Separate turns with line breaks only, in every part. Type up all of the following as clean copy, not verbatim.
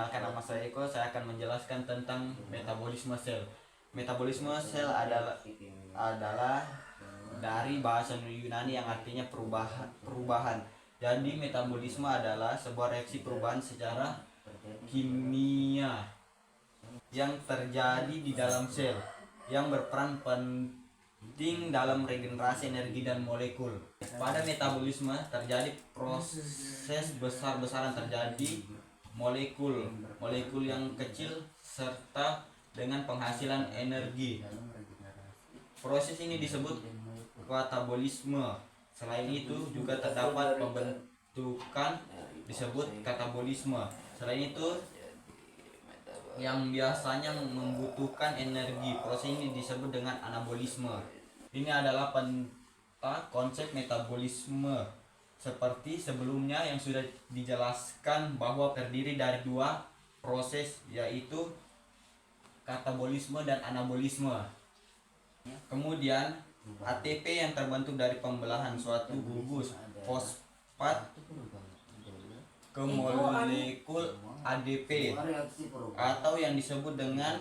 Perkenalkan, nama saya Eko. Saya akan menjelaskan tentang metabolisme sel. Metabolisme sel adalah dari bahasa Yunani yang artinya perubahan. Jadi metabolisme adalah sebuah reaksi perubahan secara kimia yang terjadi di dalam sel yang berperan penting dalam regenerasi energi dan molekul. Pada metabolisme terjadi proses besar-besaran, terjadi molekul yang kecil serta dengan penghasilan energi. Proses ini disebut katabolisme. Selain itu juga terdapat pembentukan disebut katabolisme. Selain itu yang biasanya membutuhkan energi. Proses ini disebut dengan anabolisme. Ini adalah konsep metabolisme seperti sebelumnya yang sudah dijelaskan bahwa terdiri dari dua proses, yaitu katabolisme dan anabolisme. Kemudian ATP yang terbentuk dari pembelahan suatu gugus fosfat ke molekul ADP atau yang disebut dengan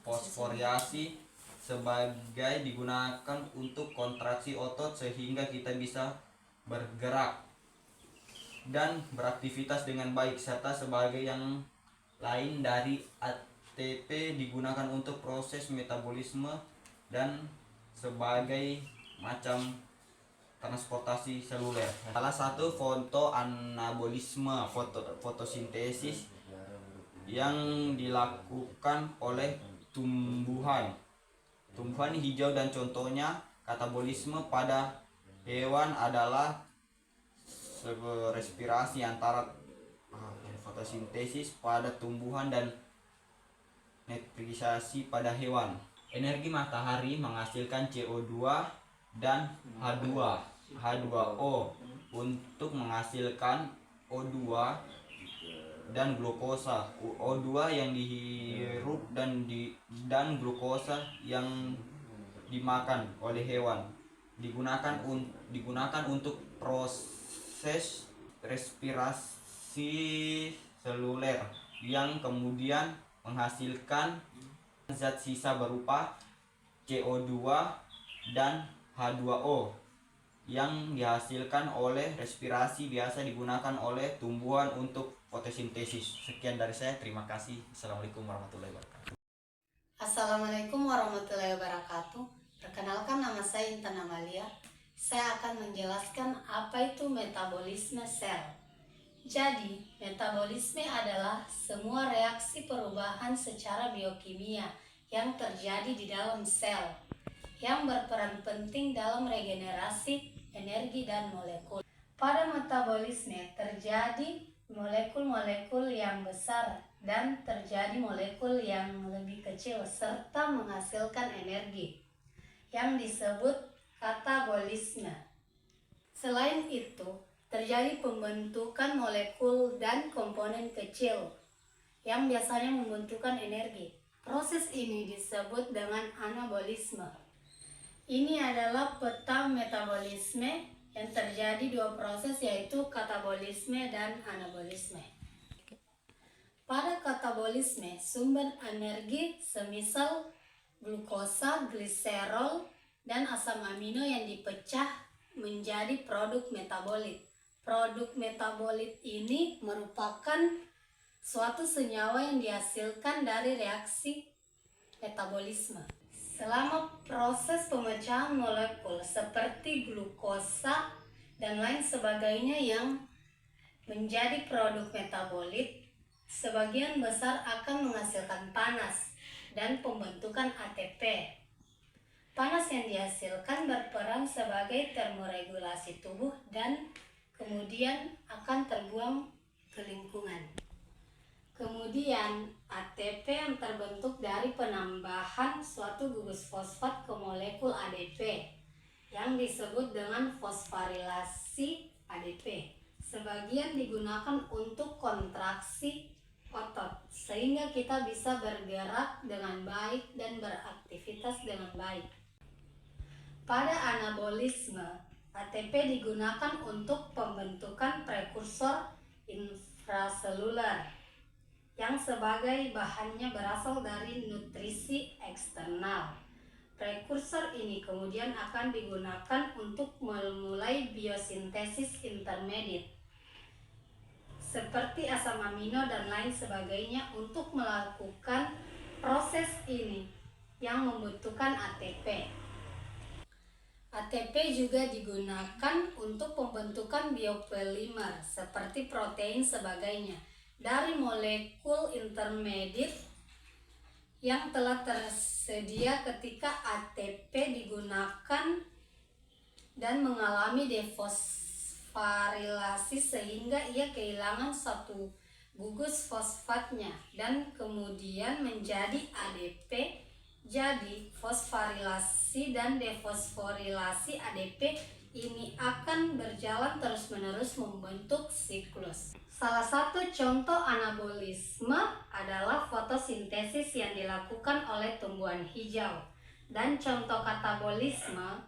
fosforiasi sebagai digunakan untuk kontraksi otot sehingga kita bisa bergerak dan beraktivitas dengan baik, serta sebagai yang lain dari ATP digunakan untuk proses metabolisme dan sebagai macam transportasi seluler. Salah satu fotoanabolisme, fotosintesis yang dilakukan oleh tumbuhan hijau, dan contohnya katabolisme pada hewan adalah respirasi antara fotosintesis pada tumbuhan dan nutrisasi pada hewan. Energi matahari menghasilkan CO2 dan H2O untuk menghasilkan O2 dan glukosa. O2 yang dihirup dan glukosa yang dimakan oleh hewan digunakan untuk proses respirasi seluler yang kemudian menghasilkan zat sisa berupa CO2 dan H2O yang dihasilkan oleh respirasi biasa digunakan oleh tumbuhan untuk fotosintesis. Sekian dari saya, terima kasih. Assalamualaikum warahmatullahi wabarakatuh.
Assalamualaikum warahmatullahi wabarakatuh. Perkenalkan, nama saya Intan Amalia. Saya akan menjelaskan apa itu metabolisme sel. Jadi, metabolisme adalah semua reaksi perubahan secara biokimia yang terjadi di dalam sel, yang berperan penting dalam regenerasi energi dan molekul. Pada metabolisme terjadi molekul-molekul yang besar dan terjadi molekul yang lebih kecil serta menghasilkan energi yang disebut katabolisme. Selain itu, terjadi pembentukan molekul dan komponen kecil yang biasanya membentukkan energi. Proses ini disebut dengan anabolisme. Ini adalah peta metabolisme yang terjadi dua proses, yaitu katabolisme dan anabolisme. Pada katabolisme, sumber energi semisal glukosa, gliserol, dan asam amino yang dipecah menjadi produk metabolit. Produk metabolit ini merupakan suatu senyawa yang dihasilkan dari reaksi metabolisme. Selama proses pemecahan molekul seperti glukosa dan lain sebagainya yang menjadi produk metabolit, sebagian besar akan menghasilkan panas dan pembentukan ATP. Panas yang dihasilkan berperan sebagai termoregulasi tubuh dan kemudian akan terbuang ke lingkungan. Kemudian ATP yang terbentuk dari penambahan suatu gugus fosfat ke molekul ADP yang disebut dengan fosforilasi ADP. Sebagian digunakan untuk kontraksi otot sehingga kita bisa bergerak dengan baik dan beraktivitas dengan baik. Pada anabolisme ATP digunakan untuk pembentukan prekursor intraseluler yang sebagai bahannya berasal dari nutrisi eksternal. Prekursor ini kemudian akan digunakan untuk memulai biosintesis intermediate seperti asam amino dan lain sebagainya untuk melakukan proses ini yang membutuhkan ATP. ATP juga digunakan untuk pembentukan biopolimer seperti protein sebagainya dari molekul intermediate yang telah tersedia ketika ATP digunakan dan mengalami defosfarilasi sehingga ia kehilangan satu gugus fosfatnya dan kemudian menjadi ADP. Jadi fosfarilasi dan defosforilasi ADP ini akan berjalan terus-menerus membentuk siklus. Salah satu contoh anabolisme adalah fotosintesis yang dilakukan oleh tumbuhan hijau, dan contoh katabolisme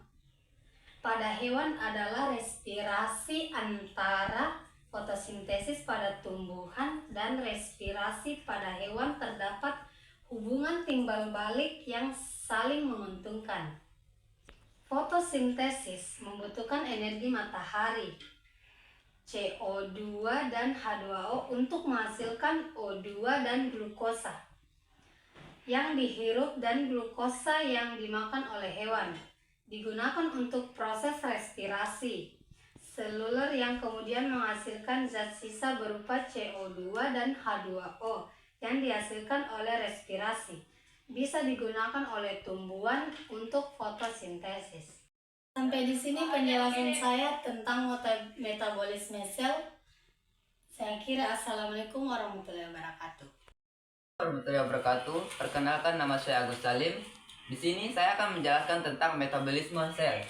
pada hewan adalah respirasi antara fotosintesis pada tumbuhan dan respirasi pada hewan. Terdapat hubungan timbal balik yang saling menguntungkan. Fotosintesis membutuhkan energi matahari, CO2 dan H2O untuk menghasilkan O2 dan glukosa yang dihirup dan glukosa yang dimakan oleh hewan. Digunakan untuk proses respirasi seluler yang kemudian menghasilkan zat sisa berupa CO2 dan H2O yang dihasilkan oleh respirasi. Bisa digunakan oleh tumbuhan untuk fotosintesis. Sampai di sini penjelasan saya tentang metabolisme sel. Saya kira assalamualaikum warahmatullahi wabarakatuh.
Warahmatullahi wabarakatuh. Perkenalkan, nama saya Agus Salim. Di sini saya akan menjelaskan tentang metabolisme sel.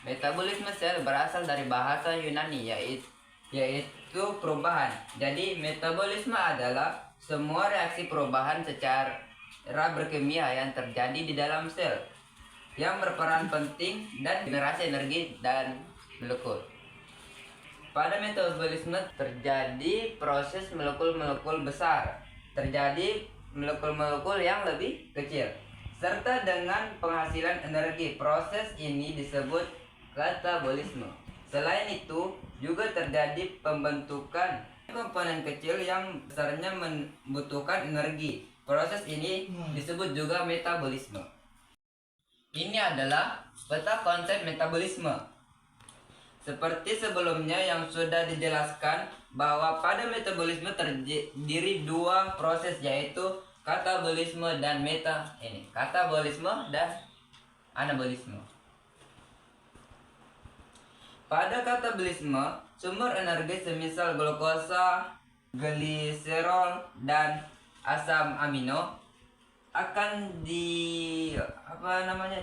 Metabolisme sel berasal dari bahasa Yunani yaitu perubahan. Jadi metabolisme adalah semua reaksi perubahan secara berkimia yang terjadi di dalam sel yang berperan penting dan generasi energi dan molekul. Pada metabolisme terjadi proses molekul-molekul besar, terjadi molekul-molekul yang lebih kecil, serta dengan penghasilan energi. Proses ini disebut katabolisme. Selain itu, juga terjadi pembentukan komponen kecil yang besarnya membutuhkan energi. Proses ini disebut juga metabolisme. Ini adalah peta konsep metabolisme. Seperti sebelumnya yang sudah dijelaskan bahwa pada metabolisme terdiri dua proses, yaitu katabolisme dan katabolisme dan anabolisme. Pada katabolisme, sumber energi semisal glukosa, gliserol, dan asam amino akan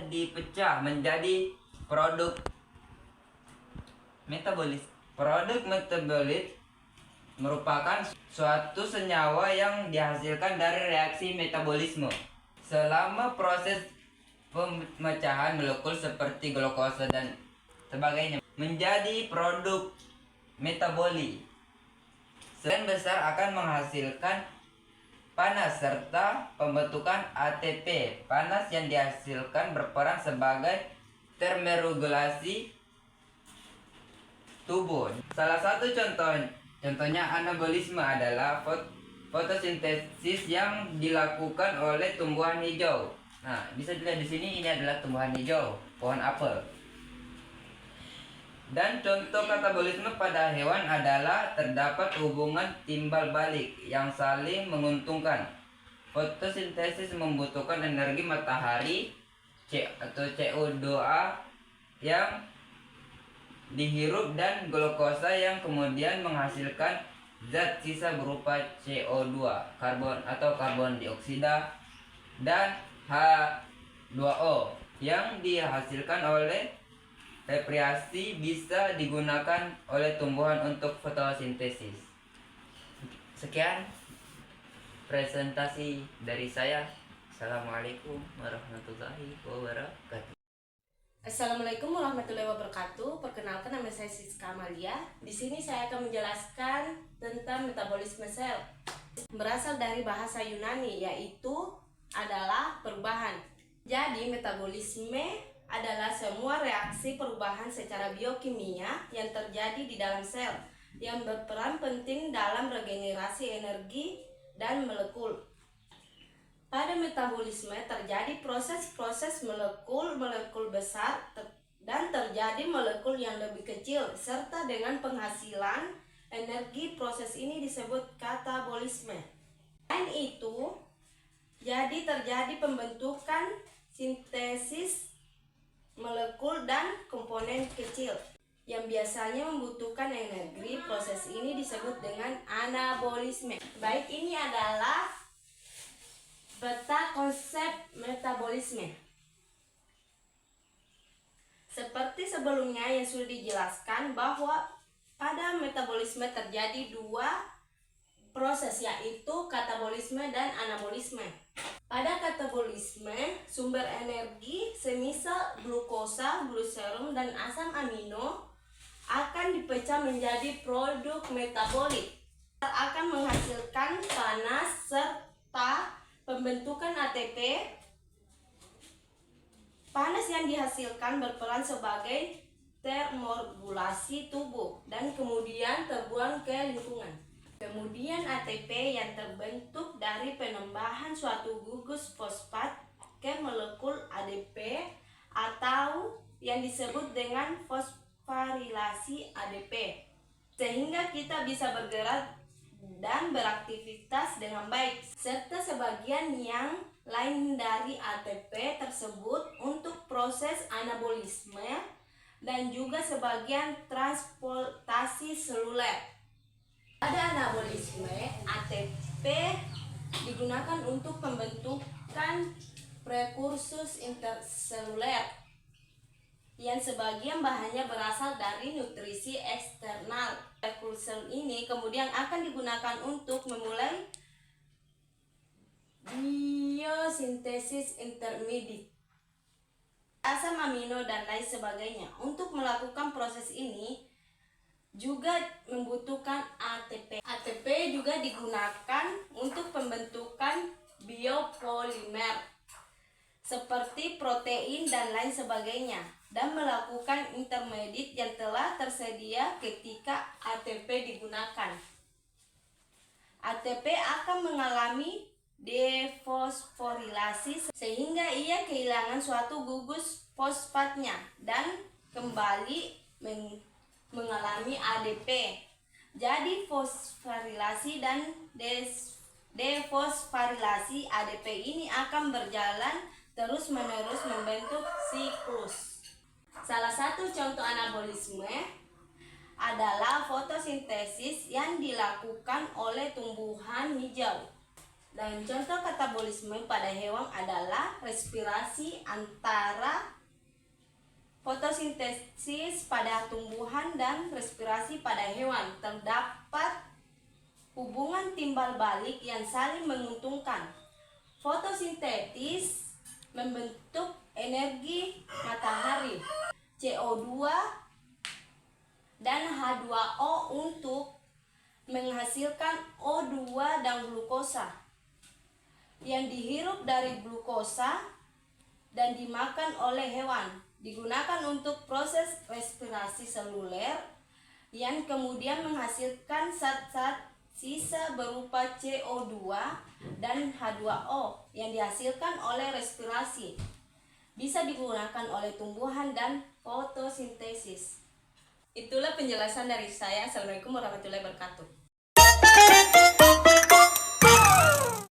dipecah menjadi produk metabolis. Produk metabolit merupakan suatu senyawa yang dihasilkan dari reaksi metabolisme. Selama proses pemecahan molekul seperti glukosa dan sebagainya menjadi produk metaboli, sebagian besar akan menghasilkan panas serta pembentukan ATP. Panas yang dihasilkan berperan sebagai termoregulasi tubuh. Salah satu contohnya anabolisme adalah fotosintesis yang dilakukan oleh tumbuhan hijau. Nah, bisa dilihat di sini, ini adalah tumbuhan hijau, pohon apel. Dan contoh katabolisme pada hewan adalah terdapat hubungan timbal balik yang saling menguntungkan. Fotosintesis membutuhkan energi matahari atau CO2 yang dihirup dan glukosa yang kemudian menghasilkan zat sisa berupa CO2, karbon dioksida, dan H2O yang dihasilkan oleh respirasi. Bisa digunakan oleh tumbuhan untuk fotosintesis. Sekian presentasi dari saya. Assalamualaikum warahmatullahi wabarakatuh.
Assalamualaikum warahmatullahi wabarakatuh. Perkenalkan, nama saya Siska Amalia. Di sini saya akan menjelaskan tentang metabolisme sel. Berasal dari bahasa Yunani, yaitu adalah perubahan. Jadi, metabolisme adalah semua reaksi perubahan secara biokimia yang terjadi di dalam sel yang berperan penting dalam regenerasi energi dan molekul. Pada metabolisme terjadi proses-proses molekul-molekul besar dan terjadi molekul yang lebih kecil serta dengan penghasilan energi. Proses ini disebut katabolisme. Selain itu, jadi terjadi pembentukan sintesis molekul dan komponen kecil yang biasanya membutuhkan energi. Proses ini disebut dengan anabolisme. Baik, ini adalah peta konsep metabolisme. Seperti sebelumnya yang sudah dijelaskan bahwa pada metabolisme terjadi dua proses, yaitu katabolisme dan anabolisme. Pada katabolisme, sumber energi semisal glukosa, gluserum, dan asam amino akan dipecah menjadi produk metabolik. Akan menghasilkan panas serta pembentukan ATP. Panas yang dihasilkan berperan sebagai termoregulasi tubuh dan kemudian terbuang ke lingkungan. Kemudian ATP yang terbentuk dari penambahan suatu gugus fosfat ke molekul ADP atau yang disebut dengan fosforilasi ADP, sehingga kita bisa bergerak dan beraktivitas dengan baik, serta sebagian yang lain dari ATP tersebut untuk proses anabolisme dan juga sebagian transportasi seluler. Pada anabolisme, ATP digunakan untuk pembentukan prekursus interseluler yang sebagian bahannya berasal dari nutrisi eksternal. Prekursor ini kemudian akan digunakan untuk memulai biosintesis intermediate, asam amino dan lain sebagainya. Untuk melakukan proses ini juga membutuhkan ATP. ATP juga digunakan untuk pembentukan biopolimer seperti protein dan lain sebagainya, dan melakukan intermediate yang telah tersedia ketika ATP digunakan. ATP akan mengalami defosforilasi sehingga ia kehilangan suatu gugus fosfatnya dan kembali mengalami ADP. Jadi fosforilasi dan defosforilasi ADP ini akan berjalan terus-menerus membentuk siklus. Salah satu contoh anabolisme adalah fotosintesis yang dilakukan oleh tumbuhan hijau. Dan contoh katabolisme pada hewan adalah respirasi antara fotosintesis pada tumbuhan dan respirasi pada hewan. Terdapat hubungan timbal balik yang saling menguntungkan. Fotosintesis membentuk energi matahari, CO2 dan H2O untuk menghasilkan O2 dan glukosa yang dihirup dari glukosa dan dimakan oleh hewan. Digunakan untuk proses respirasi seluler yang kemudian menghasilkan zat-zat sisa berupa CO2 dan H2O yang dihasilkan oleh respirasi. Bisa digunakan oleh tumbuhan dan fotosintesis. Itulah penjelasan dari saya. Assalamualaikum warahmatullahi wabarakatuh.